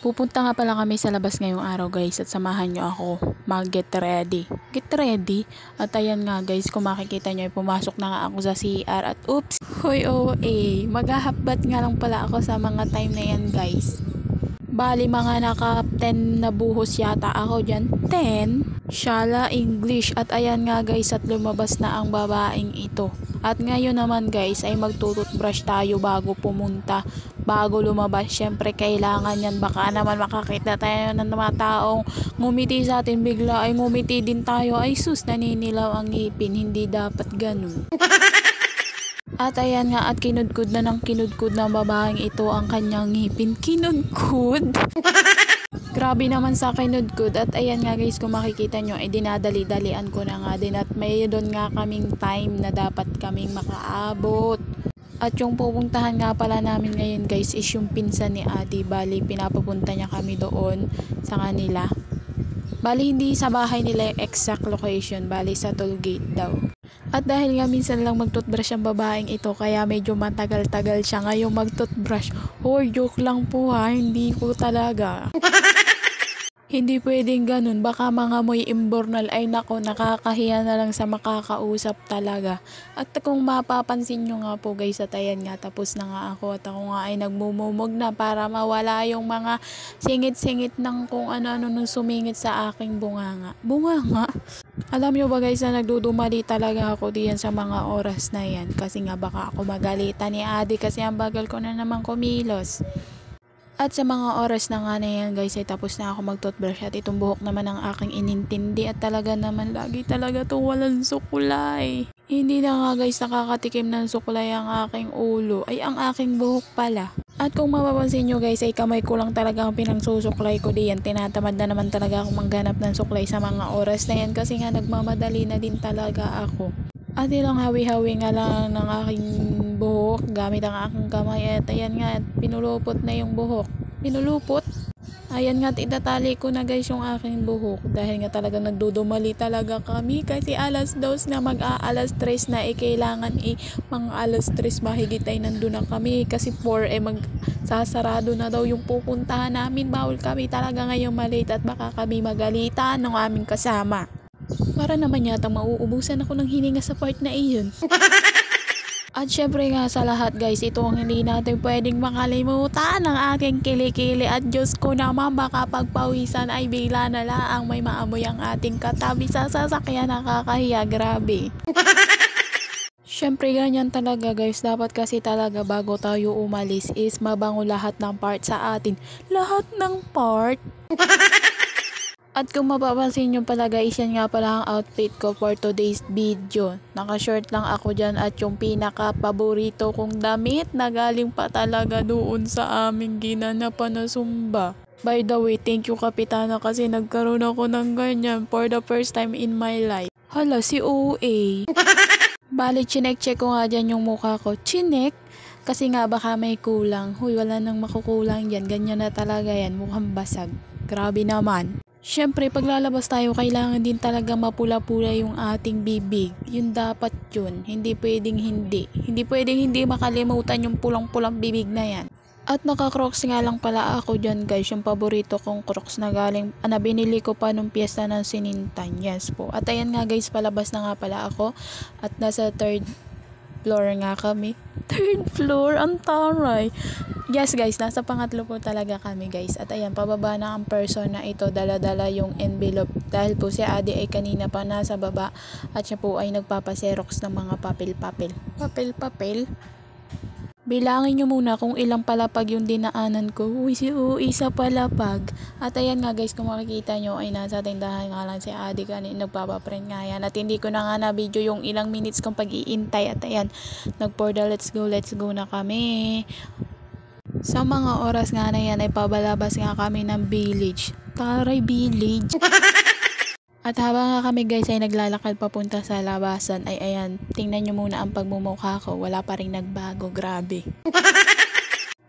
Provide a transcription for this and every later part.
Pupunta nga pala kami sa labas ngayong araw guys at samahan nyo ako mag-get ready. Get ready? At ayan nga guys, kung makikita nyo ay pumasok na nga ako sa CR at oops! Hoy OA! Maghahapbat nga lang pala ako sa mga time na yan guys. Bali mga naka 10 na buhos yata ako dyan. 10? Shala English. At ayan nga guys at lumabas na ang babaeng ito. At ngayon naman guys ay magtututbrush tayo bago pumunta. Bago lumabas, syempre kailangan yan. Baka naman makakita tayo ng mga taong ngumiti sa atin bigla ay ngumiti din tayo. Ay sus, naninilaw ang ngipin. Hindi dapat ganun. At ayan nga at kinudkud na ng kinudkud ng babaeng ito ang kanyang ngipin. Kinudkud? Grabe naman sa kinudkud. At ayan nga guys, kung makikita nyo ay dinadali-dalian ko na nga din. At mayroon nga kaming time na dapat kaming makaabot. At yung pupuntahan nga pala namin ngayon guys is yung pinsan ni Ate. Bali pinapapunta niya kami doon sa kanila. Bali hindi sa bahay nila yung exact location. Bali sa toll gate daw. At dahil nga minsan lang magtoothbrush ang babaeng ito, kaya medyo matagal-tagal siya ngayong magtoothbrush. Hoy, joke lang po ha, hindi po talaga. Hindi pwedeng ganun, baka mga moy imbornal ay nako, nakakahiya na lang sa makakausap talaga. At kung mapapansin nyo nga po guys, at ayan nga, tapos na nga ako at ako nga ay nagmumumog na para mawala yung mga singit-singit ng kung ano-ano nung sumingit sa aking bunganga. Bunganga? Alam nyo ba guys na nagdudumali talaga ako diyan sa mga oras na yan, kasi nga baka ako magalitan ni Adi kasi ang bagal ko na naman kumilos. At sa mga oras na nga na yan guys ay tapos na ako mag-toothbrush at itong buhok naman ang aking inintindi at talaga naman lagi talaga itong walang sukulay. Hindi na nga guys nakakatikim ng sukulay ang aking ulo, ay ang aking buhok pala. At kung mapapansin nyo guys ay kamay ko lang talaga ang pinangsusuklay ko diyan. Tinatamad na naman talaga akong mangganap ng suklay sa mga oras na yan kasi nga nagmamadali na din talaga ako. At ilang hawi-hawi nga lang ng aking buhok gamit ang aking kamay at ayan nga at pinulupot na yung buhok. Pinulupot? Ayan nga at itatali ko na guys yung aking buhok dahil nga talaga nagdudumali talaga kami kasi alas 2 na mag-aalas 3 na kailangan mga alas 3 mahigit ay nandun na kami kasi 4 magsasarado na daw yung pupuntahan namin. Bawal kami talaga ngayong malate at baka kami magalitan ng aming kasama. Para naman yata mauubusan ako ng hininga sa part na iyon. At syempre nga sa lahat guys, ito ang hindi natin pwedeng makalimutan ng aking kilikili. At Diyos ko naman baka pagpawisan ay bigla na lang may maamoy ang ating katabi sa sasakyan. Nakakahiya, grabe. Syempre ganyan talaga guys, dapat kasi talaga bago tayo umalis is mabango lahat ng part sa atin. Lahat ng part? At kung mapapansin nyo pala guys, yan nga pala ang outfit ko for today's video. Naka-short lang ako dyan at yung pinaka-paborito kong damit na galing pa talaga doon sa aming ginanapan na Zumba. By the way, thank you Kapitana kasi nagkaroon ako ng ganyan for the first time in my life. Hala, si OA. Bali, chinek-check ko nga dyan yung mukha ko. Chinek? Kasi nga baka may kulang. Huy, wala nang makukulang dyan. Ganyan na talaga yan. Mukhang basag. Grabe naman. Siyempre, pag lalabas tayo, kailangan din talaga mapula-pula yung ating bibig. Yun dapat yun. Hindi pwedeng hindi. Hindi pwedeng hindi makalimutan yung pulang-pulang bibig na yan. At naka-crocs nga lang pala ako dyan guys. Yung paborito kong crocs na galing, na binili ko pa nung piyesta ng Sinintan. Yes po. At ayan nga guys, palabas na nga pala ako. At nasa third floor nga kami. Third floor? Ang taray. Yes guys, nasa pangatlo po talaga kami guys. At ayan, pababa na ang person na ito. Dala-dala yung envelope. Dahil po si Adi ay kanina pa nasa baba. At siya po ay nagpapaserox ng mga papel-papel. Papel-papel? Bilangin nyo muna kung ilang palapag yung dinaanan ko. Uy, si isa palapag. At ayan nga guys, kung makikita nyo ay nasa tindahan nga lang si Adi kanina. Nagpapaprint nga yan. At hindi ko na nga na video yung ilang minutes kong pag-iintay. At ayan, nag-portal let's go na kami. Sa mga oras nga na yan ay pabalabas nga kami ng village. Taray village. At habang nga kami guys ay naglalakad papunta sa labasan ay ayan, tingnan nyo muna ang pagmumukha ko. Wala pa rin nagbago, grabe.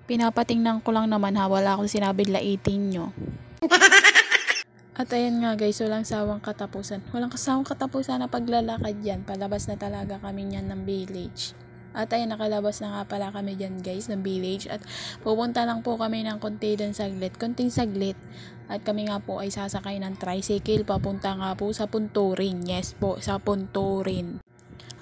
Pinapatingnan ko lang naman ha, wala akong sinabing laitin nyo. At ayan nga guys, walang sawang katapusan. Walang kasawang katapusan na paglalakad yan. Palabas na talaga kami yan ng village. At ayun, nakalabas na nga pala kami dyan guys ng village. At pupunta lang po kami ng konting saglit. At kami nga po ay sasakay ng tricycle papunta nga po sa Punturin. Yes po, sa Punturin.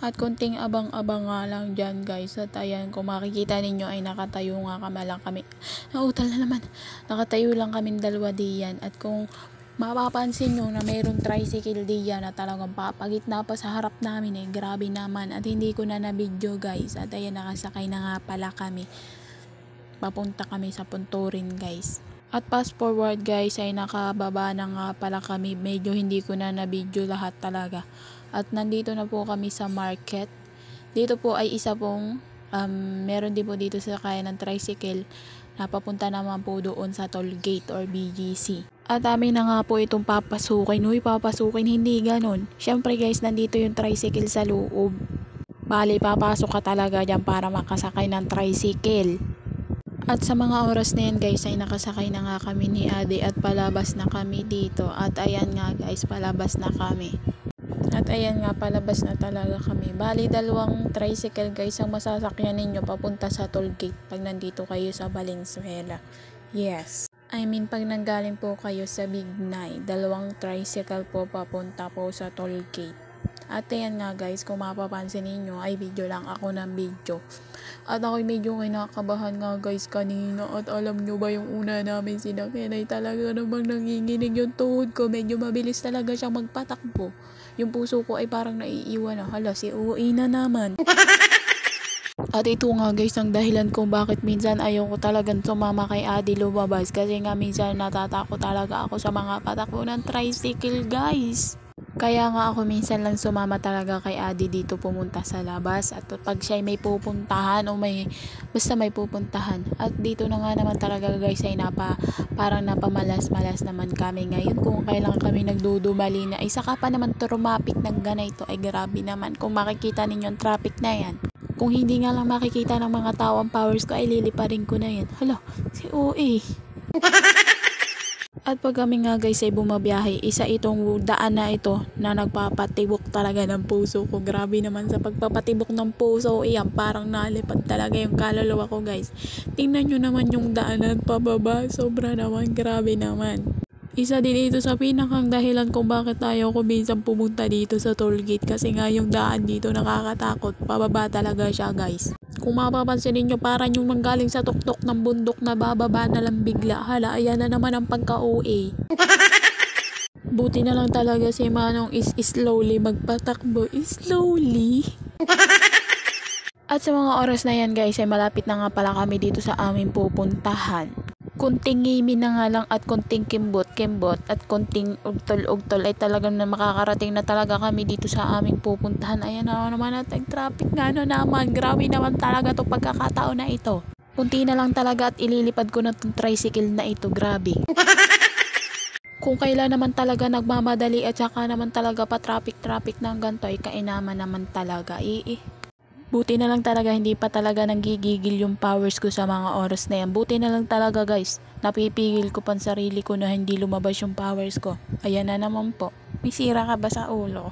At konting abang-abang nga lang dyan guys. At ayan, kung makikita ninyo ay nakatayo nga lang kami. Nautal na naman. Nakatayo lang kami dalawa diyan. At kung mapapansin nyo na mayroong tricycle diyan na talagang papagitna pa sa harap namin grabe naman. At hindi ko na na-video guys. At ayan, nakasakay na nga pala kami. Papunta kami sa Punturin guys. At fast forward guys ay nakababa na nga pala kami. Medyo hindi ko na na-video lahat talaga. At nandito na po kami sa market. Dito po ay isa pong meron din po dito sa kaya ng tricycle na papunta naman po doon sa toll gate or BGC. At amin na nga po itong papasukin. Papasukin, hindi ganon. Syempre guys, nandito yung tricycle sa loob. Bali, papasok ka talaga dyan para makasakay ng tricycle. At sa mga oras na yan guys, ay nakasakay na nga kami ni Ade at palabas na kami dito. At ayan nga guys, palabas na kami. At ayan nga, palabas na talaga kami. Bali, 2 tricycle guys ang masasakyan ninyo papunta sa toll gate pag nandito kayo sa Valenzuela. Yes. I mean, pag nanggaling po kayo sa Bignay, 2 tricycle po papunta po sa toll gate. At ayan nga guys, kung mapapansin ninyo, ay video lang ako ng video. At ako'y medyo kinakabahan nga guys kanina. At alam nyo ba, yung una namin sinakyan ay talaga namang nanginginig yung tuhod ko. Medyo mabilis talaga siyang magpatakbo. Yung puso ko ay parang naiiwan na. Hala, si uuwi na naman. At ito nga guys ang dahilan kung bakit minsan ayaw ko talagang sumama kay Adi lumabas. Kasi nga minsan natatakot talaga ako sa mga patakbo ng tricycle guys. Kaya nga ako minsan lang sumama talaga kay Adi dito pumunta sa labas. At pag siya may pupuntahan o basta may pupuntahan. At dito na nga naman talaga guys ay parang napamalas-malas naman kami ngayon. Kung kailan kami nagdudumali na ay saka pa naman trumapik ng ganito ay grabe naman. Kung makikita ninyo yung traffic na yan. Kung hindi nga lang makikita ng mga tao ang powers ko ay liliparin ko na yan. Hala, si OA. At pag kami nga guys ay bumabiyahe, isa itong daan na ito na nagpapatibok talaga ng puso ko. Grabe naman sa pagpapatibok ng puso, iyan parang nalipad talaga yung kaluluwa ko guys. Tingnan nyo naman yung daanan pababa, sobra naman, grabe naman. Isa din ito sa pinakang dahilan kung bakit ayaw ko minsan pumunta dito sa toll gate kasi nga yung daan dito nakakatakot, pababa talaga siya guys. Kung mapapansin ninyo, parang yung manggaling sa tuktok ng bundok na bababa na lang bigla. Hala, ayan na naman ang pagka-OA. Buti na lang talaga si Manong is slowly magpatakbo. Slowly. At sa mga oras na yan guys, ay malapit na nga pala kami dito sa aming pupuntahan. Kunting ngimi na nga lang at kunting kimbot at kunting ugtol ay talagang na makakarating na talaga kami dito sa aming pupuntahan. Ayan na naman at traffic nga naman. Grabe naman talaga to pagkakataon na ito. Kunti na lang talaga at ililipad ko na itong tricycle na ito. Grabe. Kung kailan naman talaga nagmamadali at saka naman talaga pa traffic ng ganito ay kainaman naman talaga. Buti na lang talaga hindi pa talaga nanggigigil yung powers ko sa mga oras na yan. Buti na lang talaga guys, napipigil ko pan sarili ko na hindi lumabas yung powers ko. Ayan na naman po, may sira ka ba sa ulo?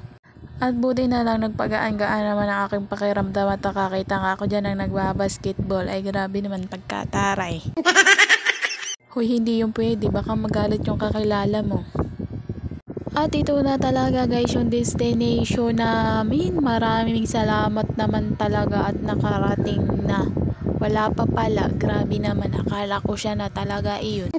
At buti na lang nagpagaan-gaan naman ang aking pakiramdam at nakakita nga ako dyan ng nagbabasketball. Ay grabe naman pagkataray. Hoy, hindi yung pwede, baka magalit yung kakilala mo. At ito na talaga guys yung destination namin. Maraming salamat naman talaga at nakarating na. Wala pa pala. Grabe naman. Akala ko siya na talaga iyon.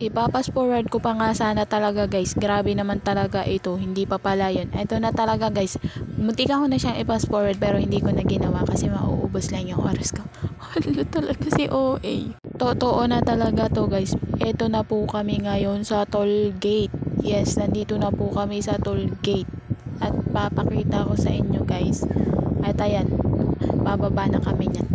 Ipapas forward ko pa nga sana talaga guys. Grabe naman talaga ito. Hindi pa pala yun. Ito na talaga guys. Muntik ako na siyang ipass forward pero hindi ko na ginawa kasi mauubos lang yung oras ko. Wala talaga si OA. Totoo na talaga to guys. Ito na po kami ngayon sa toll gate. Yes, nandito na po kami sa toll gate. At papakita ko sa inyo guys. At ayan, bababa na kami niyan.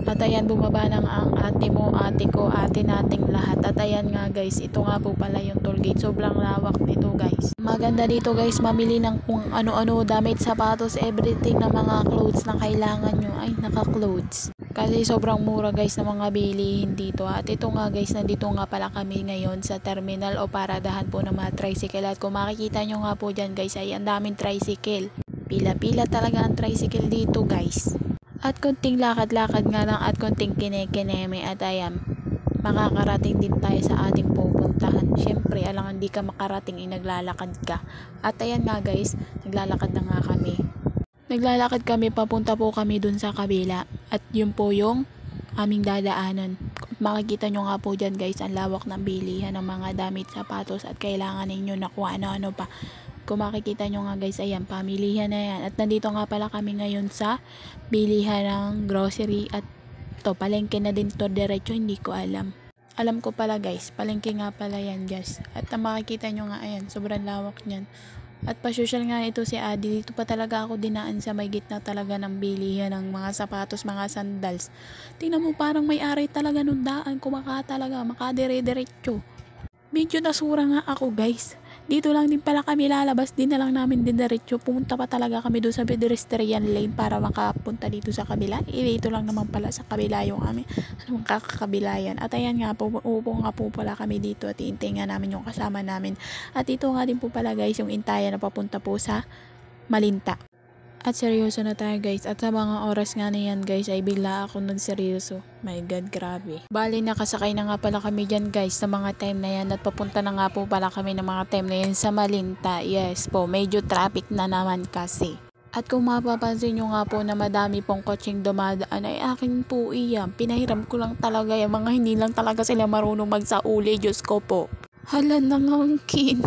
At ayan, bumaba na nga ang ate mo, ate ko, ate nating lahat. At ayan nga guys, ito nga po pala yung toll gate. Sobrang lawak nito guys. Maganda dito guys, mamili ng kung ano-ano, damit, sapatos, everything na mga clothes na kailangan nyo. Ay, naka-clothes. Kasi sobrang mura guys ng mga bilihin dito. At ito nga guys, nandito nga pala kami ngayon sa terminal o paradahan po ng mga tricycle. At kung makikita nyo nga po dyan guys, ay ang daming tricycle. Pila-pila talaga ang tricycle dito guys. At konting lakad-lakad nga lang at konting kine-kineme at ayan, makakarating din tayo sa ating pupuntahan. Syempre, alang hindi ka makarating naglalakad ka. At ayan nga guys, naglalakad na nga kami. Naglalakad kami, papunta po kami dun sa kabila. At yun po yung aming dadaanan. Makikita nyo nga po dyan guys, ang lawak ng bilihan ng mga damit, sapatos at kailangan ninyo na kung ano-ano pa. Kung makikita nyo nga guys, ayan, pamilihan na yan. At nandito nga pala kami ngayon sa bilihan ng grocery at to, palengke na din to diretso, hindi ko alam. Alam ko pala guys, palengke nga pala yan guys. At makikita nyo nga, ayan, sobrang lawak nyan. At pasosyal nga ito si Adi, dito pa talaga ako dinaan sa may gitna talaga ng bilihan ng mga sapatos, mga sandals. Tingnan mo, parang may-ari talaga nung daan, talaga, makadire-diretso. Medyo nasura nga ako guys. Dito lang din pala kami lalabas, din na lang namin din diretso. Pumunta pa talaga kami doon sa pedestrian lane para makapunta dito sa kabila. Dito lang naman pala sa kabila yung kami. Anong kakakabilayan. At ayan nga po, upo nga po pala kami dito at iintay nga namin yung kasama namin. At ito nga din po pala guys, yung intayan na papunta po sa Malinta. At seryoso na tayo guys. At sa mga oras nga na yan guys, ay bigla ako nagseryoso. My God, grabe. Bali, nakasakay na nga pala kami dyan guys sa mga time na yan. At papunta na nga po pala kami ng mga time na yan sa Malinta. Yes po, medyo traffic na naman kasi. At kung mapapansin nyo nga po na madami pong kotseng dumadaan, ay akin po iyan. Pinahiram ko lang talaga yung mga hindi lang talaga sila marunong magsauli. Diyos ko po. Hala nangangkin.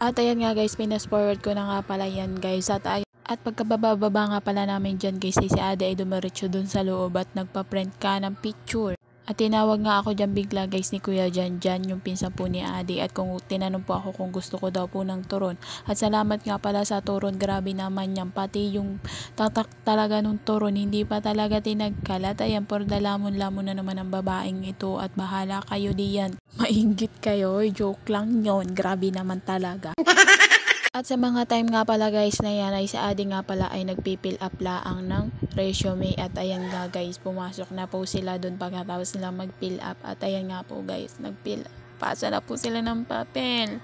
At ayan nga guys, pinas forward ko na nga pala yan guys. At pagkabababa nga pala namin dyan guys, si Ade ay dumiretso dun sa loob at nagpa-print ka ng picture. At tinawag nga ako dyan bigla guys ni Kuya Jan, yung pinsan po ni Ade. At kung tinanong po ako kung gusto ko daw po ng turon. At salamat nga pala sa turon, grabe naman yan. Pati yung tatak talaga nung turon, hindi pa talaga tinagkalat. Ayan, por dalamon-lamon na naman ang babaeng ito at bahala kayo diyan. Mainggit kayo, joke lang yon, grabe naman talaga. At sa mga time nga pala guys na yan ay si Adi nga pala ay nagpipill up laang ng resume. At ayan nga guys, pumasok na po sila dun pagkatapos nila mag-fill up. At ayan nga po guys, pasa na po sila ng papel.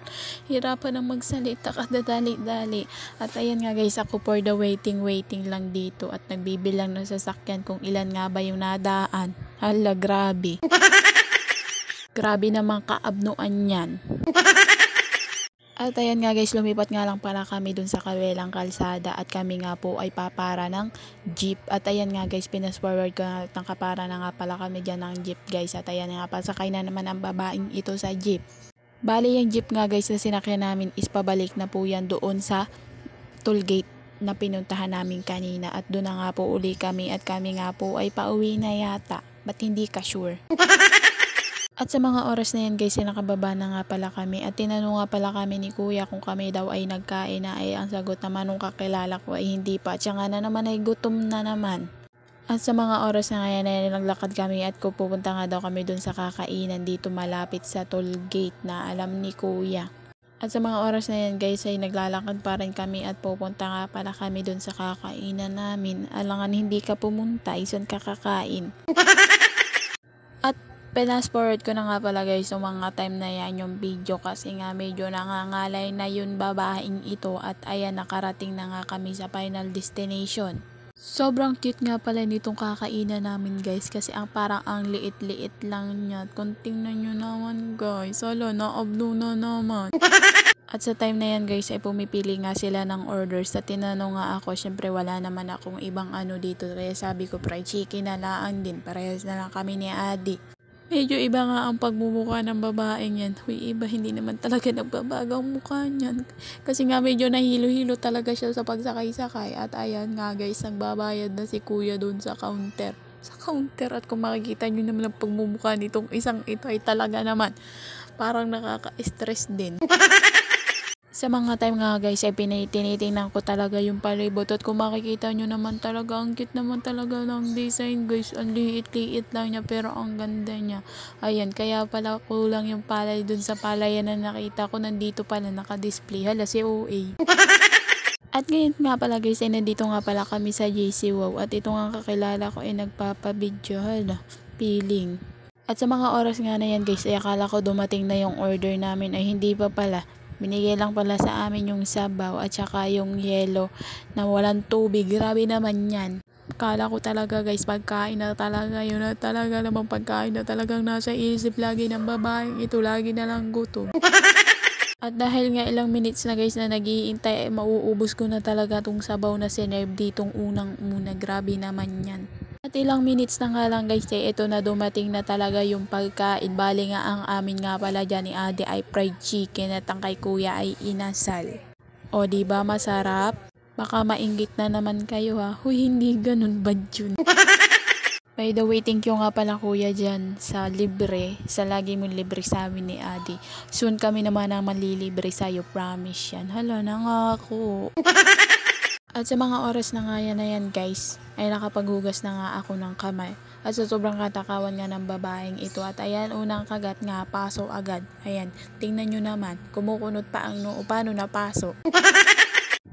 Hirapan ng magsalita, kadadali-dali. At ayan nga guys, ako for the waiting lang dito. At nagbibilang ng sasakyan kung ilan nga ba yung nadaan. Hala, grabe. Grabe naman kaabnuan yan. At ayan nga guys, lumipat nga lang pala kami dun sa kabilang kalsada at kami nga po ay papara ng jeep. At ayan nga guys, pinas forward ko na kapara na nga pala kami dyan ng jeep guys. At ayan nga, pasakay na naman ang babaeng ito sa jeep. Bali yung jeep nga guys na sinakyan namin is pabalik na po yan doon sa toll gate na pinuntahan namin kanina. At doon na nga po uli kami at kami nga po ay pauwi na yata. Ba't hindi ka sure? At sa mga oras na yan guys, nakababa na nga pala kami at tinanong nga pala kami ni Kuya kung kami daw ay nagkain na, ay ang sagot naman nung kakilala ko ay hindi pa. Tsaka na naman ay gutom na naman. At sa mga oras na ngayon ay naglakad kami at pupunta nga daw kami dun sa kakainan dito malapit sa toll gate na alam ni Kuya. At sa mga oras na yan guys ay naglalakad pa rin kami at pupunta nga pala kami dun sa kakainan namin. Alangan hindi ka pumunta, isan ka kakain. At pinas forward ko na nga pala guys yung mga time na yan yung video kasi nga medyo nangangalay na yun babaeng ito. At ayan, nakarating na nga kami sa final destination. Sobrang cute nga pala nitong kakainan namin guys kasi parang ang liit-liit lang niya. Kung tingnan nyo naman guys, alo, naablo na naman. At sa time na yan guys ay pumipili nga sila ng orders. At tinanong nga ako, syempre wala naman akong ibang ano dito. Kaya sabi ko fried chicken na lang din. Parehas na lang kami ni Adi. Medyo iba nga ang pagmumukha ng babaeng yan. Huy, iba, hindi naman talaga nagbabago ang mukha niyan. Kasi nga medyo nahilo-hilo talaga siya sa pagsakay-sakay. At ayan nga guys, nagbabayad na si Kuya doon sa counter. At kung makikita nyo naman ang pagmumukha nitong isang ito ay talaga naman parang nakaka-stress din. Sa mga time nga guys ay tinitingnan ko talaga yung palibot. At kung makikita nyo naman talaga, ang cute naman talaga ng design guys. Ang liit-liit lang niya pero ang ganda niya. Ayan, kaya pala kulang yung palay dun sa palayan na nakita ko. Nandito pala naka-display. Hala, si OA. At ngayon nga pala guys ay nandito nga pala kami sa JC Wow. At ito nga kakilala ko ay nagpapabidyo. Hala, feeling. At sa mga oras nga na yan guys ay akala ko dumating na yung order namin ay hindi pa pala. Binigay lang pala sa amin yung sabaw at saka yung yelo na walang tubig. Grabe naman yan. Kala ko talaga guys, pagkain na talaga, yun na talaga namang pagkain na talagang nasa isip lagi ng babaeng ito, lagi na lang gutom. At dahil nga ilang minutes na guys na nag-iintay, mauubos ko na talaga tong sabaw na sinerve ditong unang-una. Grabe naman yan. At ilang minutes na nga lang guys, ito na dumating na talaga yung pagkain. Bali nga ang amin nga pala dyan ni Ate ay fried chicken at ang kay Kuya ay inasal. O diba masarap? Baka mainggit na naman kayo ha. Huy, hindi ganun bad yun. By the way, thank you nga pala kuya dyan sa libre, sa lagi mong libre sa amin ni Adi. Soon kami naman ang malilibre sa'yo, promise yan. Hala na nga ako. At sa mga oras na nga yan na yan guys, ay nakapaghugas na nga ako ng kamay. At sa sobrang katakawan nga ng babaeng ito, at ayan, unang kagat nga, paso agad. Ayan, tingnan nyo naman, kumukunot pa ang noo, paano napaso?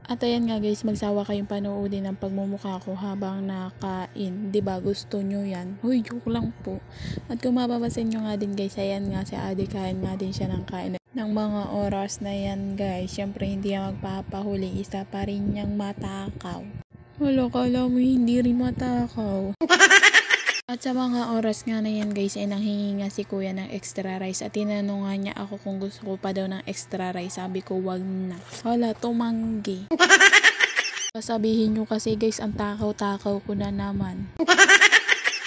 At ayan nga guys, magsawa kayong panoodin ng pagmumukha ko habang nakain. Diba gusto nyo yan? Huy, joke lang po. At kung mapapasin nyo nga din guys, ayan nga si Adi, kain nga din siya ng kain. Ng mga oras na yan guys, syempre hindi yan magpapahuli, isa pa rin niyang matakaw. Wala, kala mo hindi rin matakaw. At sa mga oras nga na yan guys, ay nanghingi nga si kuya ng extra rice. At tinanong nga niya ako kung gusto ko pa daw ng extra rice. Sabi ko wag na. Hala, tumanggi. Sabihin nyo kasi guys, ang takaw-takaw ko na naman.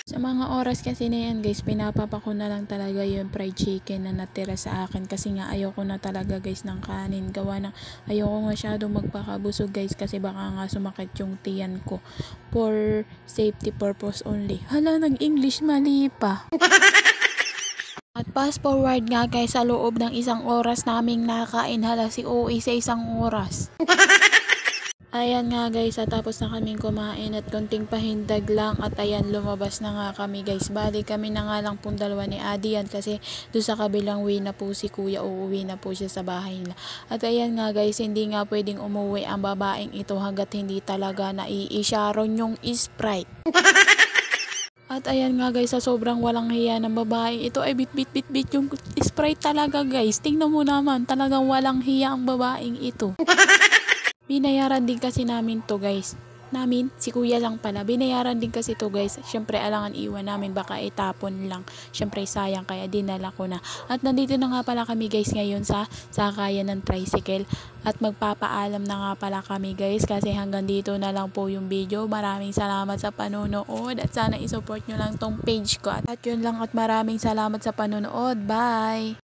Sa mga oras kasi na yan guys, pinapapa ko na lang talaga yung fried chicken na natira sa akin. Kasi nga ayoko na talaga guys ng kanin. Gawa ng ayoko masyadong magpakabusog guys, kasi baka nga sumakit yung tiyan ko. For safety purpose only. Hala, nag-English mali pa. At fast forward nga guys, sa loob ng isang oras naming nakain. Hala, si OA sa isang oras. Ayan nga guys, at tapos na kaming kumain at konting pahindag lang, at ayan, lumabas na nga kami guys. Bali kami na nga lang pong dalawa ni Adi yan, kasi doon sa kabilang way na po si kuya, uuwi na po siya sa bahay nila. At ayan nga guys, hindi nga pwedeng umuwi ang babaeng ito hanggat hindi talaga naiisyaron yung Sprite. At ayan nga guys, sa sobrang walang hiya ng babaeng ito ay bit yung Sprite talaga guys. Tingnan mo naman, talagang walang hiya ang babaeng ito. Binayaran din kasi namin to guys. Si kuya lang pala. Binayaran din kasi to guys. Syempre alangan iwan namin, baka itapon lang. Syempre sayang, kaya dinala ko na. At nandito na nga pala kami guys ngayon sa sakayan ng tricycle. At magpapaalam na nga pala kami guys, kasi hanggang dito na lang po yung video. Maraming salamat sa panonood at sana isupport nyo lang tong page ko. At yun lang, at maraming salamat sa panonood. Bye!